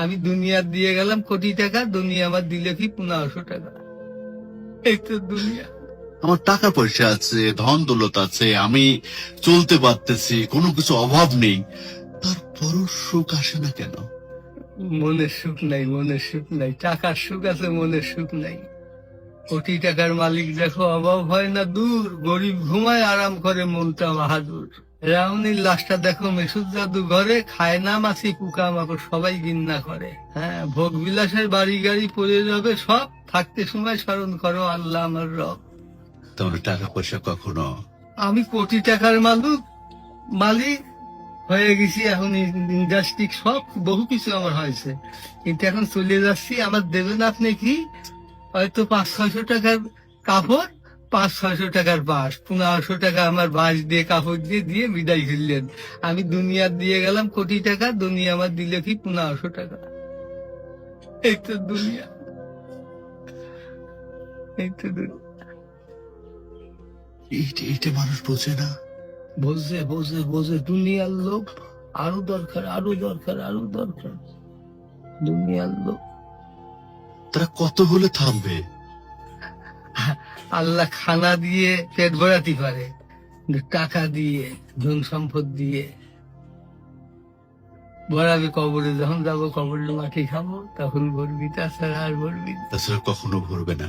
আমি দুনিয়া দিয়ে গেলাম কোটি টাকা, দুনিয়া আমার দিলে কি 1500 টাকা। এই তো দুনিয়া। আমার টাকা পয়সা আছে, ধন দৌলত আছে, আমি চলতে পারতেছি, কোনো কিছু অভাব নেই, তারপরও সুখ আসে না কেন? মনের সুখ নাই, মনের সুখ নাই। টাকার সুখ আছে, মনের সুখ নাই। কোটি টাকার মালিক দেখো অভাব হয় না দূর, গরিব ঘুমায় আরাম করে মনটা বাহাদুর। রাউনির লাশটা দেখো মেসুদ জাদু ঘরে, খায় না মাছি পোকা মাকড় সবাই ঘৃণা করে। হ্যাঁ, ভোগ বিলাসের বাড়ি গাড়ি পড়ে যাবে সব, থাকতে সময় স্মরণ করো আল্লাহ আমার রব। তাহলে টাকা পয়সা কখনো আমি কোটি টাকার মালিক হয়ে গেছি, এখন ইন্ডাস্ট্রি সব বহু কিছু আমার হয়েছে, কিন্তু এখন চলে যাচ্ছি। আমার দেবেন আপনি কি? হয়তো 500-600 টাকার কাপড়, 500-600 টাকার বাঁশ, 1500 টাকা আমার বাঁশ দিয়ে কাপড় দিয়ে দিয়ে বিদায় ফেললেন। আমি দুনিয়া দিয়ে গেলাম কোটি টাকা, দুনিয়া আমার দিলে কি 1500 টাকা। এই তো দুনিয়া, এই তো দুনিয়া। এইটা মানুষ বোঝে না। বোঝে বোঝে বোঝে, দুনিয়ার লোক আরো দরকার, আরো দরকার, আরো দরকার। দুনিয়ার লোক। তারা কত হলে থামবে? আল্লাহ খানা দিয়ে পেট ভরাতে পারে, কিন্তু টাকা দিয়ে, ধন সম্পদ দিয়ে ভরাবে কবরে। যখন যাবো কবরের মাটি খাবো, তখন ভরবি, তাছাড়া আর ভরবি না। তাছাড়া কখনো ভরবে না।